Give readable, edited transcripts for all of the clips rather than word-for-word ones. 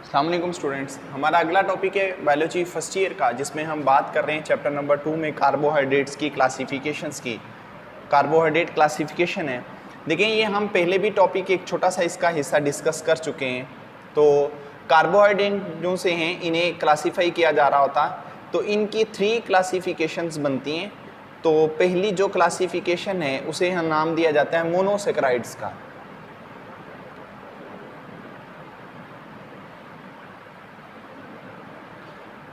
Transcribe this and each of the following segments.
अस्सलाम वालेकुम स्टूडेंट्स, हमारा अगला टॉपिक है बायोलॉजी फर्स्ट ईयर का, जिसमें हम बात कर रहे हैं चैप्टर नंबर 2 में कार्बोहाइड्रेट्स की क्लासिफिकेशंस की। कार्बोहाइड्रेट क्लासिफिकेशन है। देखिए, ये हम पहले भी टॉपिक एक छोटा सा इसका हिस्सा डिस्कस कर चुके हैं। तो कार्बोहाइड्रेट जो से हैं इन्हें क्लासीफाई किया जा रहा होता, तो इनकी 3 क्लासिफिकेशंस बनती हैं। तो पहली जो क्लासिफिकेशन है उसे हम नाम दिया जाता है मोनोसेक्राइड्स का।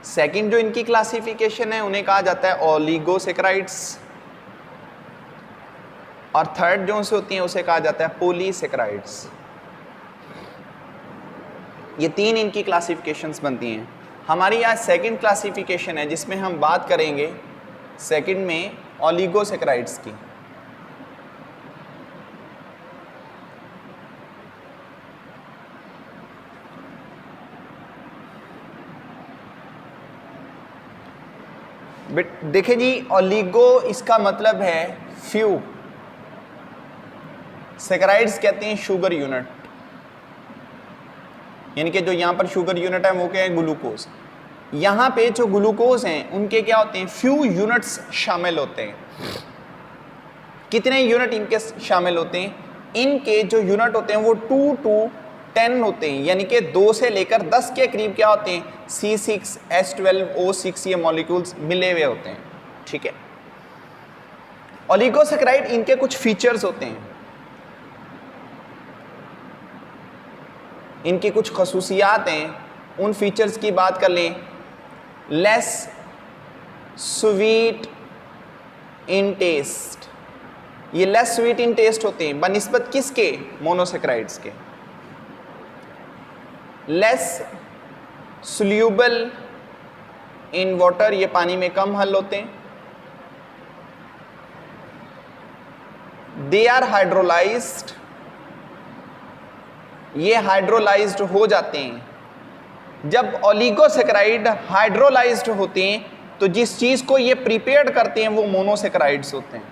सेकंड जो इनकी क्लासिफिकेशन है उन्हें कहा जाता है ओलिगोसेक्राइड्स, और थर्ड जो से होती हैं उसे कहा जाता है पॉलीसेक्राइड्स। ये 3 इनकी क्लासिफिकेशंस बनती हैं। हमारी यहाँ सेकंड क्लासिफिकेशन है जिसमें हम बात करेंगे सेकंड में ओलिगोसेक्राइड्स की। देखिए जी, ओलिगो इसका मतलब है फ्यू, सेक्राइड्स कहते हैं शुगर यूनिट, यानी कि जो यहाँ पर शुगर यूनिट है वो क्या है, ग्लूकोज। यहाँ पे जो ग्लूकोज हैं उनके क्या होते हैं, फ्यू यूनिट्स शामिल होते हैं। कितने यूनिट इनके शामिल होते हैं? इनके जो यूनिट होते हैं वो 2 to 10 होते हैं, यानी कि 2 से लेकर 10 के करीब क्या होते हैं, C6H12O6 ये मॉलिक्यूल्स मिले हुए होते हैं। ठीक है। ओलिगोसेक्राइड इनके कुछ फीचर्स होते हैं, इनकी कुछ खसूसियात हैं। उन फीचर्स की बात कर लें, लेस स्वीट इन टेस्ट। ये लेस स्वीट इन टेस्ट होते हैं बनिस्बत किसके, मोनोसेक्राइड्स के। लेस सोल्यूबल इन वाटर, ये पानी में कम हल होते हैं। दे आर हाइड्रोलाइज्ड, ये हाइड्रोलाइज्ड हो जाते हैं। जब ओलिगोसेक्राइड हाइड्रोलाइज्ड होते हैं तो जिस चीज को ये प्रिपेयर करते हैं वो मोनोसेक्राइड्स होते हैं,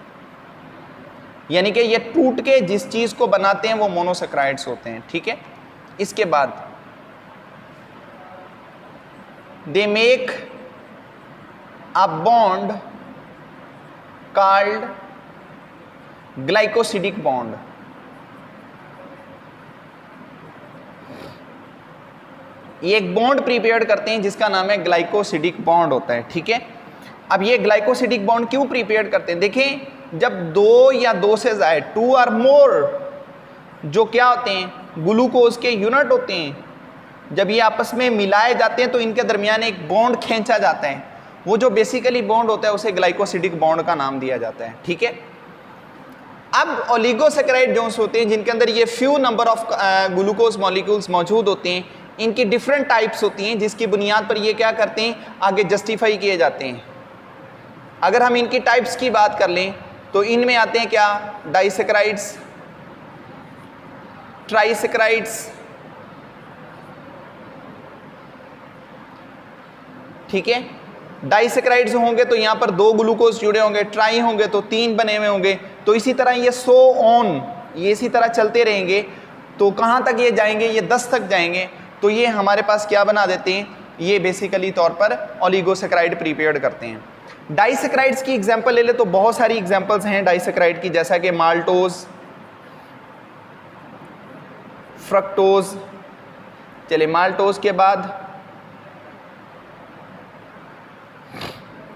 यानी कि ये टूट के जिस चीज को बनाते हैं वो मोनोसेक्राइड्स होते हैं। ठीक है। इसके बाद they make a bond called glycosidic bond. ये एक बॉन्ड प्रिपेयर करते हैं जिसका नाम है ग्लाइकोसिडिक बॉन्ड होता है। ठीक है। अब ये ग्लाइकोसिडिक बॉन्ड क्यों प्रिपेयर करते हैं? देखें, जब 2 या 2 से ज्यादा 2 और मोर जो क्या होते हैं, ग्लूकोज के यूनिट होते हैं, जब ये आपस में मिलाए जाते हैं तो इनके दरमियान एक बॉन्ड खींचा जाता है। वो जो बेसिकली बॉन्ड होता है उसे ग्लाइकोसिडिक बॉन्ड का नाम दिया जाता है। ठीक है। अब ओलिगोसेक्राइड जो होते हैं जिनके अंदर ये few number of glucose molecules मौजूद होते हैं, इनकी डिफरेंट टाइप्स होती हैं जिसकी बुनियाद पर ये क्या करते हैं, आगे जस्टिफाई किए जाते हैं। अगर हम इनकी टाइप्स की बात कर लें तो इनमें आते हैं क्या, डाइसेक्राइड्स, ट्राइसेक्राइड्स। ठीक है। डाइसेक्राइड्स होंगे तो यहाँ पर 2 ग्लूकोज जुड़े होंगे, ट्राई होंगे तो 3 बने हुए होंगे। तो इसी तरह ये सो ऑन, ये इसी तरह चलते रहेंगे। तो कहाँ तक ये जाएंगे, ये 10 तक जाएंगे। तो ये हमारे पास क्या बना देते हैं, ये बेसिकली तौर पर ओलिगोसेक्राइड प्रिपेयर करते हैं। डाइसेक्राइड्स की एग्जांपल ले ले तो बहुत सारी एग्जांपल्स हैं डाइसेक्राइड की, जैसा कि माल्टोज, फ्रक्टोज। चलिए, माल्टोज के बाद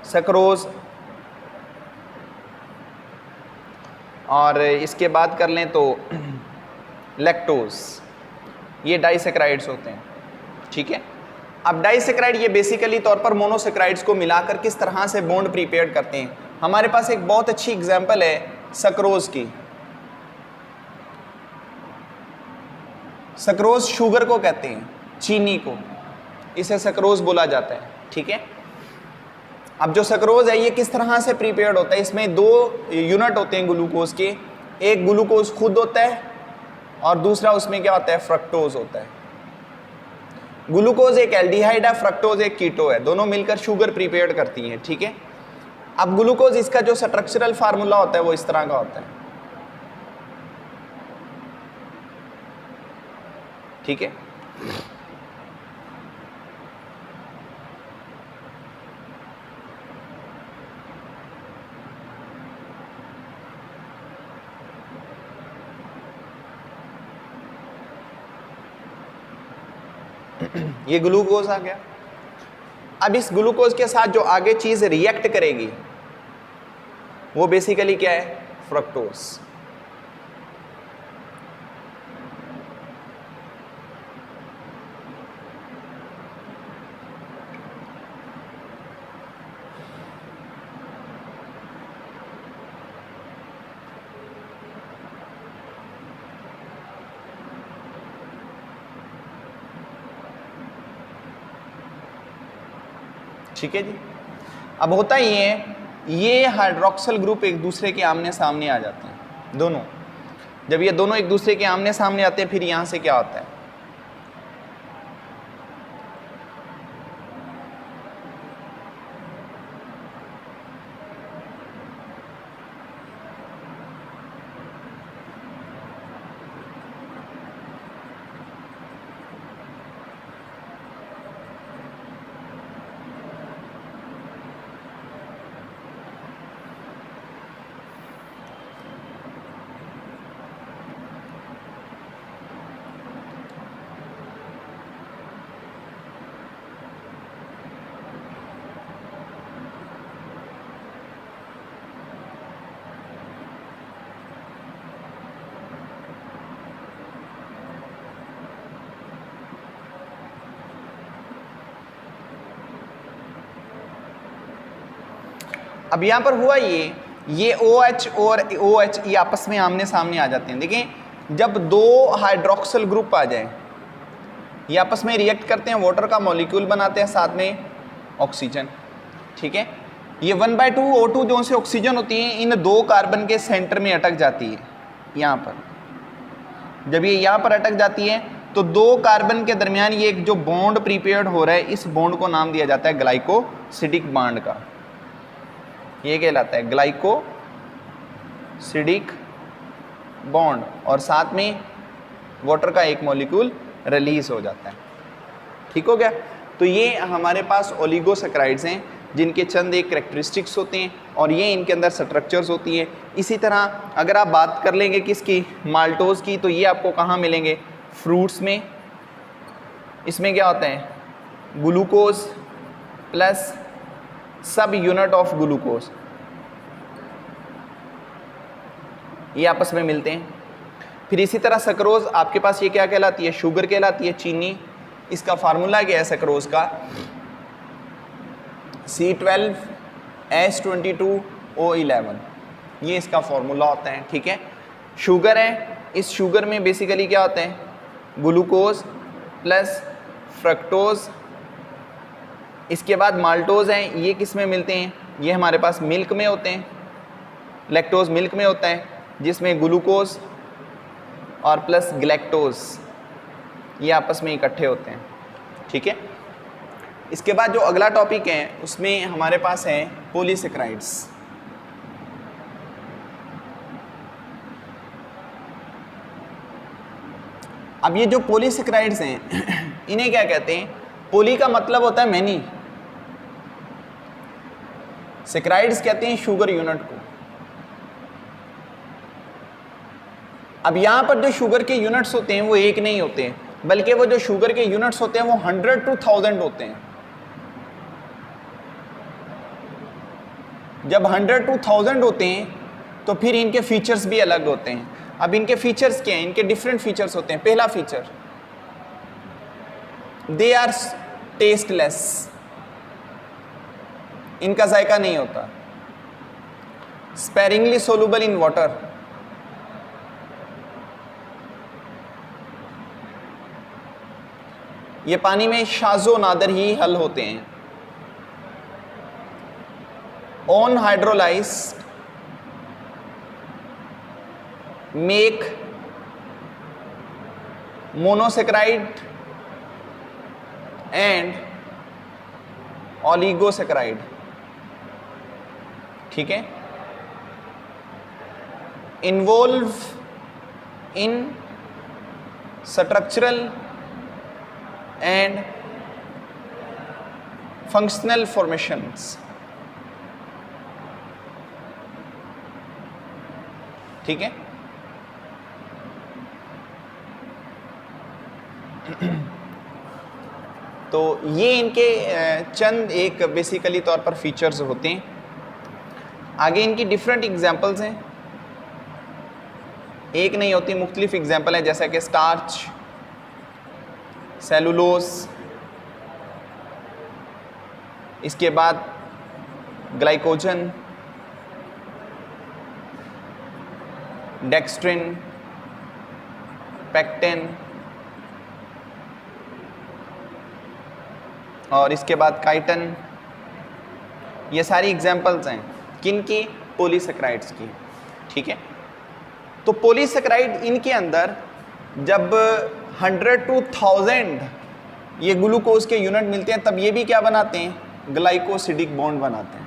सक्रोज, और इसके बाद कर लें तो लैक्टोज। ये डाइसेक्राइड्स होते हैं। ठीक है। अब डाइसेक्राइड ये बेसिकली तौर पर मोनोसेक्राइड्स को मिलाकर किस तरह से बॉन्ड प्रिपेयर करते हैं। हमारे पास एक बहुत अच्छी एग्जांपल है सक्रोज की। सक्रोज शुगर को कहते हैं, चीनी को, इसे सक्रोज बोला जाता है। ठीक है। अब जो सक्रोज है ये किस तरह से प्रिपेयर्ड होता है, इसमें 2 यूनिट होते हैं ग्लूकोज के। एक ग्लूकोज खुद होता है और दूसरा उसमें क्या होता है, फ्रक्टोज होता है। ग्लूकोज एक एल्डिहाइड है, फ्रक्टोज एक कीटो है, दोनों मिलकर शुगर प्रिपेयर करती हैं। ठीक है। अब ग्लूकोज इसका जो स्ट्रक्चरल फार्मूला होता है वो इस तरह का होता है। ठीक है। ये ग्लूकोज आ गया। अब इस ग्लूकोज के साथ जो आगे चीज रिएक्ट करेगी वो बेसिकली क्या है, फ्रक्टोज। ठीक है जी। अब होता ही है, ये हाइड्रोक्सिल ग्रुप एक दूसरे के आमने सामने आ जाते हैं दोनों। जब ये दोनों एक दूसरे के आमने सामने आते हैं, फिर यहां से क्या होता है, अब यहां पर हुआ ये OH और OH ये आपस में आमने सामने आ जाते हैं। देखिए जब दो हाइड्रोक्सिल ग्रुप आ जाए, ये आपस में रिएक्ट करते हैं, वाटर का मॉलिक्यूल बनाते हैं, साथ में ऑक्सीजन। ठीक है, ये 1/2 O2 जो से ऑक्सीजन होती है, इन दो कार्बन के सेंटर में अटक जाती है। यहाँ पर जब ये यहाँ पर अटक जाती है तो दो कार्बन के दरमियान ये एक जो बॉन्ड प्रिपेयर्ड हो रहा है, इस बॉन्ड को नाम दिया जाता है ग्लाइकोसिडिक बॉन्ड का। ये कहलाता है ग्लाइकोसिडिक बॉन्ड, और साथ में वाटर का एक मॉलिक्यूल रिलीज हो जाता है। ठीक हो गया। तो ये हमारे पास ओलिगोसैकेराइड्स हैं जिनके चंद एक कैरेक्टरिस्टिक्स होते हैं और ये इनके अंदर स्ट्रक्चर्स होती हैं। इसी तरह अगर आप बात कर लेंगे किसकी, माल्टोज की, तो ये आपको कहाँ मिलेंगे, फ्रूट्स में। इसमें क्या होता है, ग्लूकोज प्लस सब यूनिट ऑफ ग्लूकोज, ये आपस में मिलते हैं। फिर इसी तरह सक्रोज आपके पास ये क्या कहलाती है, शुगर कहलाती है, चीनी। इसका फार्मूला क्या है सक्रोज का, C12H22O11, ये इसका फार्मूला होता है। ठीक है, शुगर है, इस शुगर में बेसिकली क्या होता है, ग्लूकोज प्लस फ्रक्टोज। इसके बाद माल्टोज हैं, ये किस में मिलते हैं, ये हमारे पास मिल्क में होते हैं। लैक्टोज मिल्क में होता है जिसमें ग्लूकोज और प्लस ग्लैक्टोज ये आपस में इकट्ठे होते हैं। ठीक है, इसके बाद जो अगला टॉपिक है उसमें हमारे पास है पॉलीसेकेराइड्स। अब ये जो पॉलीसेकेराइड्स हैं इन्हें क्या कहते हैं, पोली का मतलब होता है मैनी, सेकेराइड्स कहते हैं शुगर यूनिट को। अब यहां पर जो शुगर के यूनिट्स होते हैं वो एक नहीं होते हैं, बल्कि वो जो शुगर के यूनिट्स होते हैं वो 100 to 1000 होते हैं। जब 100 to 1000 होते हैं तो फिर इनके फीचर्स भी अलग होते हैं। अब इनके फीचर्स क्या हैं, इनके डिफरेंट फीचर्स होते हैं। पहला फीचर, दे आर टेस्टलेस, इनका जायका नहीं होता। स्पेरिंगली सोलुबल इन वाटर, ये पानी में शाज़ो नादर ही हल होते हैं। On hydrolysed make monosaccharide and oligosaccharide. ठीक है, involve in structural and functional formations. ठीक है, तो ये इनके चंद एक बेसिकली तौर पर फीचर्स होते हैं। आगे इनकी डिफरेंट एग्जांपल्स हैं, एक नहीं होती, मुख्तलिफ एग्जांपल है, जैसा कि स्टार्च, सेलुलोस, इसके बाद ग्लाइकोजन, डेक्स्ट्रिन, पेक्टिन, और इसके बाद काइटन। ये सारी एग्जांपल्स हैं किन की? पॉलीसेकेराइड्स की। ठीक है, तो पॉलीसेकेराइड इनके अंदर जब 100 to 1000 ये ग्लूकोज के यूनिट मिलते हैं, तब ये भी क्या बनाते हैं? ग्लाइकोसिडिक बॉन्ड बनाते हैं।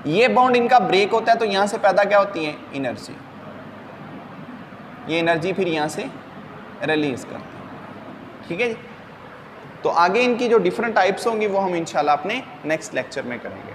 ये बॉन्ड इनका ब्रेक होता है तो यहां से पैदा क्या होती है? एनर्जी। ये एनर्जी फिर यहां से रिलीज करते हैं। ठीक है जी, तो आगे इनकी जो डिफरेंट टाइप्स होंगी वो हम इंशाल्लाह अपने नेक्स्ट लेक्चर में करेंगे।